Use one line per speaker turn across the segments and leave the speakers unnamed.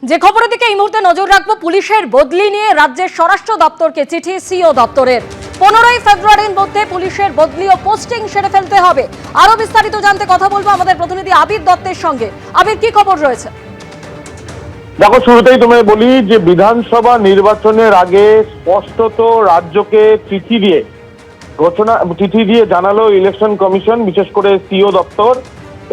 যে খবরের দিকে এই মুহূর্তে নজর রাখবো, পুলিশের বদলি নিয়ে রাজ্যের স্বরাষ্ট্র দপ্তরকে চিঠি সিও দপ্তরের। 15ই ফেব্রুয়ারির মধ্যে পুলিশের বদলি ও পোস্টিং সেরে ফেলতে হবে। আরো বিস্তারিত জানতে কথা বলবো আমাদের প্রতিনিধি আবির দত্তের সঙ্গে। আবির, কি খবর রয়েছে?
দেখো, শুরুতেই তোমায় বলি যে বিধানসভা নির্বাচনের আগে স্পষ্টত রাজ্যকে চিঠি দিয়ে জানালো ইলেকশন কমিশন, বিশেষ করে সিও দপ্তর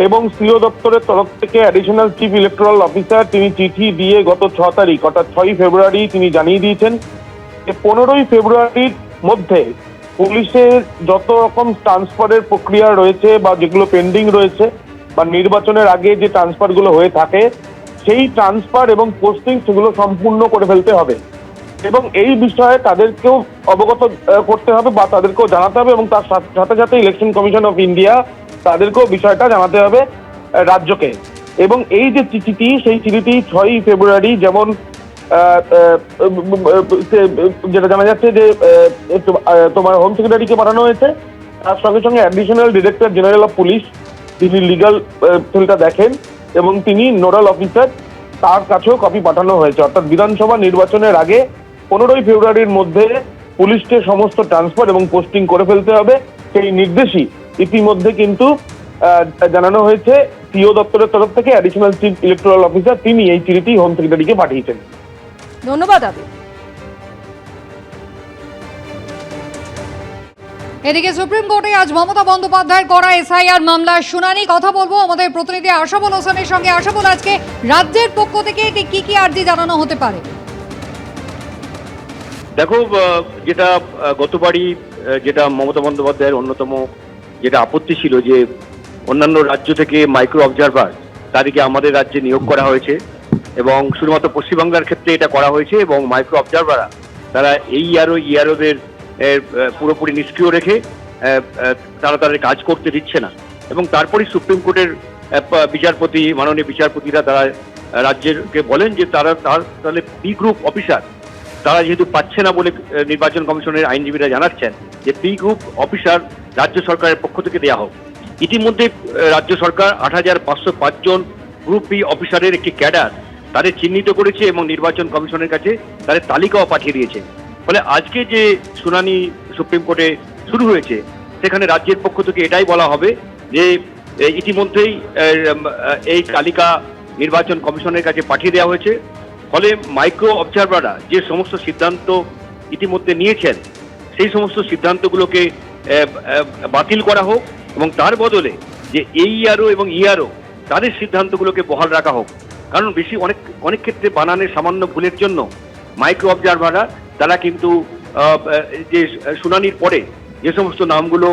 এবং সিও দপ্তরের তরফ থেকে অ্যাডিশনাল চিফ ইলেকটোরাল অফিসার তিনি চিঠি দিয়ে গত 6 তারিখ অর্থাৎ 6ই ফেব্রুয়ারি তিনি জানিয়ে দিয়েছেন যে 15ই ফেব্রুয়ারির মধ্যে পুলিশের যত রকম ট্রান্সফারের প্রক্রিয়া রয়েছে বা যেগুলো পেন্ডিং রয়েছে বা নির্বাচনের আগে যে ট্রান্সফারগুলো হয়ে থাকে সেই ট্রান্সফার এবং পোস্টিং সেগুলো সম্পূর্ণ করে ফেলতে হবে এবং এই বিষয়ে তাদেরকেও অবগত করতে হবে বা তাদেরকেও জানাতে হবে এবং তার সাথে সাথে ইলেকশন কমিশন অফ ইন্ডিয়া তাদেরকেও বিষয়টা জানাতে হবে রাজ্যকে। এবং এই যে চিঠিটি, সেই চিঠিটি 6ই ফেব্রুয়ারি যেমন যেটা জানা যাচ্ছে যে তোমার হোম সেক্রেটারিকে পাঠানো হয়েছে, তার সঙ্গে সঙ্গে additional director general of police তিনি লিগাল সেলটা দেখেন এবং তিনি নোডাল অফিসার তার কাছেও কপি পাঠানো হয়েছে। অর্থাৎ বিধানসভা নির্বাচনের আগে 15ই ফেব্রুয়ারির মধ্যে পুলিশকে সমস্ত ট্রান্সফার এবং পোস্টিং করে ফেলতে হবে, সেই নির্দেশই ইতিমধ্যে কিন্তু জানানো হয়েছে সিও দপ্তরের তরফ থেকে। অ্যাডিশনাল চিফ ইলেকটোরাল অফিসার তিনি এই চিঠিটি হোম সেক্রেটারিকে পাঠিয়েছেন।
ধন্যবাদ আবির।
এদিকে সুপ্রিম কোর্টে আজ মমতা বন্দ্যোপাধ্যায়ের করা এসআইআর মামলার শুনানি। কথা বলবো আমাদের প্রতিনিধি আশাবুল হোসেনের সঙ্গে। আশাবুল, আজকে রাজ্যের পক্ষ থেকে কি কি আর্জি জানানো হতে পারে?
দেখো, যেটা গতবারই যেটা মমতা বন্দ্যোপাধ্যায়ের অন্যতম যেটা আপত্তি ছিল যে অন্যান্য রাজ্য থেকে মাইক্রো অবজারভার তাদেরকে আমাদের রাজ্যে নিয়োগ করা হয়েছে এবং শুধুমাত্র পশ্চিমবাংলার ক্ষেত্রে এটা করা হয়েছে এবং মাইক্রো অবজারভাররা তারা এই ইয়ারোদের পুরোপুরি নিষ্ক্রিয় রেখে তারা তাদের কাজ করতে দিচ্ছে না। এবং তারপরেই সুপ্রিম কোর্টের বিচারপতি, মাননীয় বিচারপতিরা তারা রাজ্যকে বলেন যে তাহলে বি গ্রুপ অফিসার তারা যেহেতু পাচ্ছে না বলে নির্বাচন কমিশনের আইনজীবীরা জানাচ্ছেন যে বি গ্রুপ অফিসার রাজ্য সরকারের পক্ষ থেকে দেওয়া হোক। ইতিমধ্যে রাজ্য সরকার 8,505 জন গ্রুপ বি অফিসারের একটি ক্যাডার তাদের চিহ্নিত করেছে এবং নির্বাচন কমিশনের কাছে তাদের তালিকাও পাঠিয়ে দিয়েছে। ফলে আজকে যে শুনানি সুপ্রিম কোর্টে শুরু হয়েছে সেখানে রাজ্যের পক্ষ থেকে এটাই বলা হবে যে ইতিমধ্যেই এই তালিকা নির্বাচন কমিশনের কাছে পাঠিয়ে দেওয়া হয়েছে। ফলে মাইক্রো অবজারভাররা যে সমস্ত সিদ্ধান্ত ইতিমধ্যে নিয়েছেন সেই সমস্ত সিদ্ধান্তগুলোকে বাতিল করা হোক এবং তার বদলে যে এইআরও এবং ইআরও তাদের সিদ্ধান্তগুলোকে বহাল রাখা হোক। কারণ অনেক ক্ষেত্রে বানানের সামান্য ভুলের জন্য মাইক্রো অবজারভাররা তারা কিন্তু যে শুনানির পরে যে সমস্ত নামগুলো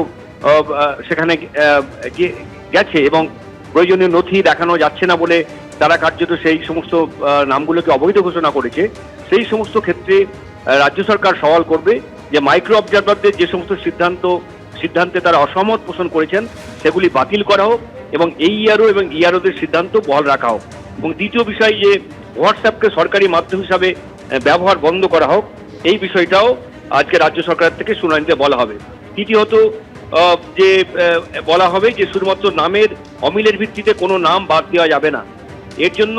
সেখানে গেছে এবং প্রয়োজনীয় নথি দেখানো যাচ্ছে না বলে তারা কার্যত সেই সমস্ত নামগুলোকে অবৈধ ঘোষণা করেছে, সেই সমস্ত ক্ষেত্রে রাজ্য সরকার সওয়াল করবে যে মাইক্রো অবজারভারদের যে সমস্ত সিদ্ধান্তে তারা অসহমত পোষণ করেছেন সেগুলি বাতিল করা হোক এবং এইআরও এবং ইআরওদের সিদ্ধান্ত বহাল রাখা হোক। এবং দ্বিতীয় বিষয় যে হোয়াটসঅ্যাপকে সরকারি মাধ্যম হিসাবে ব্যবহার বন্ধ করা হোক, এই বিষয়টাও আজকে রাজ্য সরকার থেকে শুনানিতে বলা হবে। তৃতীয়ত যে বলা হবে যে শুধুমাত্র নামের অমিলের ভিত্তিতে কোনো নাম বাদ দেওয়া যাবে না। এর জন্য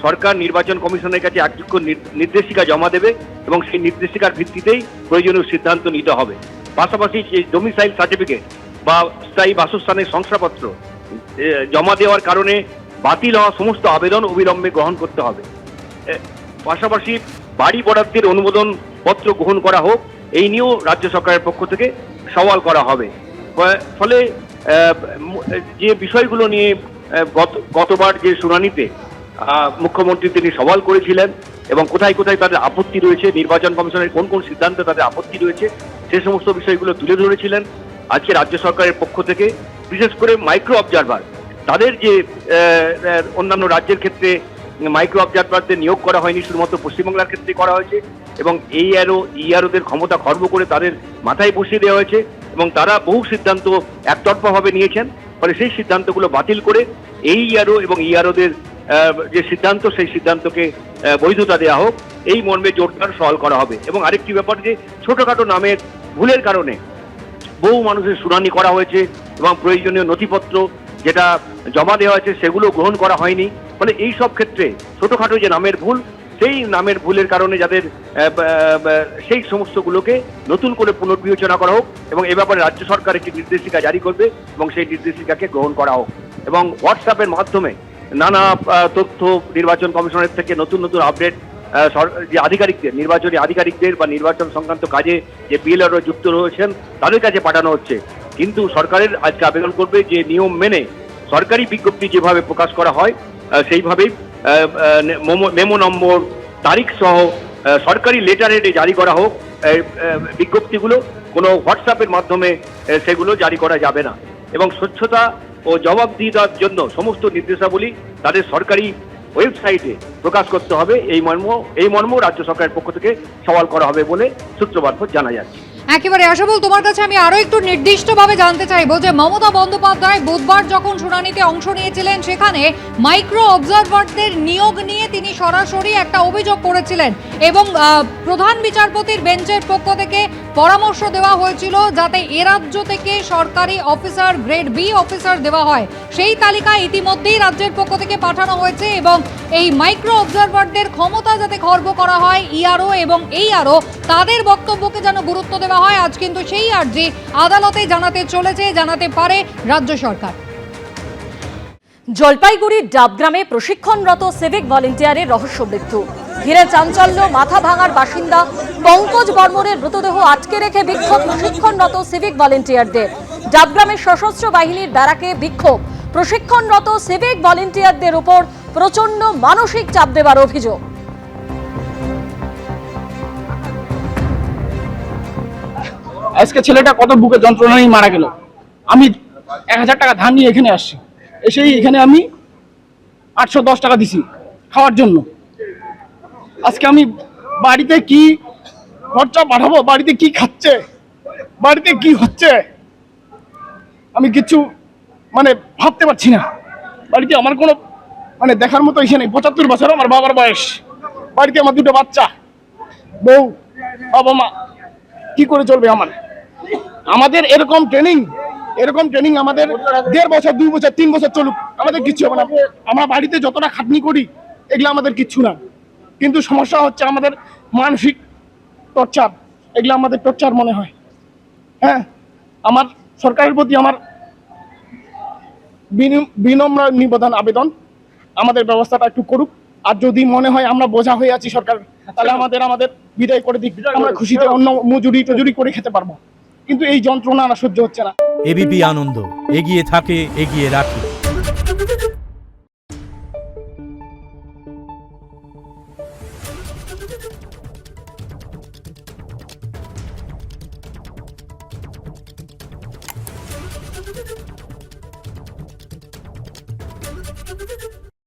সরকার নির্বাচন কমিশনের কাছে একযোগ্য নির্দেশিকা জমা দেবে এবং সেই নির্দেশিকার ভিত্তিতেই প্রয়োজনীয় সিদ্ধান্ত নিতে হবে। পাশাপাশি যে ডোমিসাইল সার্টিফিকেট বা স্থায়ী বাসস্থানের শংসাপত্র জমা দেওয়ার কারণে বাতিল হওয়া সমস্ত আবেদন অবিলম্বে গ্রহণ করতে হবে। পাশাপাশি বাড়ি বরাদ্দের অনুমোদন পত্র গ্রহণ করা হোক, এই নিয়েও রাজ্য সরকারের পক্ষ থেকে সওয়াল করা হবে। ফলে যে বিষয়গুলো নিয়ে গতবার যে শুনানিতে মুখ্যমন্ত্রী তিনি সওয়াল করেছিলেন এবং কোথায় কোথায় তাদের আপত্তি রয়েছে, নির্বাচন কমিশনের কোন কোন সিদ্ধান্তে তাদের আপত্তি রয়েছে, সে সমস্ত বিষয়গুলো তুলে ধরেছিলেন। আজকে রাজ্য সরকারের পক্ষ থেকে বিশেষ করে মাইক্রো অবজারভার তাদের যে অন্যান্য রাজ্যের ক্ষেত্রে মাইক্রো অবজারভারদের নিয়োগ করা হয়নি, শুধুমাত্র পশ্চিমবাংলার ক্ষেত্রে করা হয়েছে এবং এইআরও ইআরওদের ক্ষমতা খর্ব করে তাদের মাথায় বসিয়ে দেওয়া হয়েছে এবং তারা বহু সিদ্ধান্ত একতরফাভাবে নিয়েছেন। ফলে সেই সিদ্ধান্তগুলো বাতিল করে এইআরও এবং ইআরওদের যে সিদ্ধান্ত সেই সিদ্ধান্তকে বৈধতা দেওয়া হোক, এই মর্মে জোরদার সওয়াল করা হবে। এবং আরেকটি ব্যাপার যে ছোটখাটো নামের ভুলের কারণে বহু মানুষের শুনানি করা হয়েছে এবং প্রয়োজনীয় নথিপত্র যেটা জমা দেওয়া হয়েছে সেগুলো গ্রহণ করা হয়নি। ফলে এই সব ক্ষেত্রে ছোটখাটো যে নামের ভুল, সেই নামের ভুলের কারণে যাদের সেই সমস্তগুলোকে নতুন করে পুনর্বিবেচনা করা হোক এবং এ ব্যাপারে রাজ্য সরকার একটি নির্দেশিকা জারি করবে এবং সেই নির্দেশিকাকে গ্রহণ করা হোক এবং হোয়াটসঅ্যাপের মাধ্যমে নানা তথ্য নির্বাচন কমিশনের থেকে নতুন নতুন আপডেট যে আধিকারিকদের, নির্বাচনী আধিকারিকদের বা নির্বাচন সংক্রান্ত কাজে যে বিএলআরও যুক্ত রয়েছেন তাদের কাছে পাঠানো হচ্ছে। কিন্তু সরকারের আজকে আবেদন করবে যে নিয়ম মেনে সরকারি বিজ্ঞপ্তি যেভাবে প্রকাশ করা হয় সেইভাবেই মেমো নম্বর, তারিখ সহ সরকারি লেটারে জারি করা হোক বিজ্ঞপ্তিগুলো। কোনো হোয়াটসঅ্যাপের মাধ্যমে সেগুলো জারি করা যাবে না এবং স্বচ্ছতা ও জবাবদিহিতার জন্য সমস্ত নির্দেশাবলী তাদের সরকারি ওয়েবসাইটে প্রকাশ করতে হবে। এই মর্ম রাজ্য সরকারের পক্ষ থেকে সওয়াল করা হবে বলে সূত্র মারফত জানা যাচ্ছে।
একেবারে আশাবল, তোমার কাছে আমি আরো একটু নির্দিষ্টভাবে জানতে চাইবো যে মমতা বন্দ্যোপাধ্যায় বুধবার যখন শুনানিতে অংশ নিয়েছিলেন সেখানে মাইক্রো অবজারভারদের নিয়োগ নিয়ে তিনি সরাসরি একটা অভিযোগ করেছিলেন এবং প্রধান বিচারপতির বেঞ্চের পক্ষ থেকে পরামর্শ দেওয়া হয়েছিল যাতে এ রাজ্য থেকে সরকারি অফিসার গ্রেড বি অফিসার দেওয়া হয়। সেই তালিকা ইতিমধ্যেই রাজ্যের পক্ষ থেকে পাঠানো হয়েছে এবং এই মাইক্রো অবজারভারদের ক্ষমতা যাতে খর্ব করা হয় ইআরও এবং এইআরও তাদের বক্তব্যকে যেন গুরুত্ব দেওয়া হয়, আজ কিন্তু সেই আর্জি আদালতে জানাতে পারে রাজ্য সরকার।
জলপাইগুড়ির ডাবগ্রামে প্রশিক্ষণরত সিভিক ভলেন্টিয়ারের রহস্য মৃত্যু ঘিরে চাঞ্চল্য। মাথা ভাঙার বাসিন্দা পঙ্কজ বর্মনের মৃতদেহ আটকে রেখে বিক্ষোভ প্রশিক্ষণরত সিভিক ভলেন্টিয়ারদের। ডাবগ্রামের সশস্ত্র বাহিনীর ব্যারাকে বিক্ষোভ। প্রশিক্ষণরত সিভিক ভলেন্টিয়ারদের উপর প্রচন্ড মানসিক চাপ দেওয়ার অভিযোগ।
আজকে ছেলেটা কত বুকে যন্ত্রণা নিয়ে মারা গেল। আমি 1000 টাকা ধার নিয়ে এখানে আসছি, এসেই এখানে আমি 810 টাকা দিছি খাওয়ার জন্য। আজকে আমি বাড়িতে কি খরচা পাঠাবো, বাড়িতে কি খাচ্ছে, বাড়িতে কি হচ্ছে আমি কিছু ভাবতে পারছি না। বাড়িতে আমার কোনো দেখার মতো ইসে নেই। 75 বছর আমার বাবার বয়স, বাড়িতে আমার 2টো বাচ্চা, বউ, বাবা মা, কি করে চলবে আমাদের এরকম ট্রেনিং আমাদের 1.5 বছর 2 বছর 3 বছর চলুক, আমাদের কিচ্ছু হবে না। আমরা বাড়িতে যতটা খাটনি করি এগুলো আমাদের কিচ্ছু না, কিন্তু সমস্যা হচ্ছে আমাদের মানসিক টর্চার, এগুলো আমাদের টর্চার মনে হয়। হ্যাঁ, আমার সরকারের প্রতি আমার বিনম্র নিবেদন আবেদন, আমাদের ব্যবস্থাটা একটু করুক। আর যদি মনে হয় আমরা বোঝা হয়ে আছি সরকার, তাহলে আমাদের বিদায় করে দিক, আমরা খুশিতে অন্য মজুরি করে খেতে পারবো, কিন্তু এই যন্ত্রণা আর সহ্য হচ্ছে না।
এবিপি আনন্দ এগিয়ে থাকে, এগিয়ে রাখে।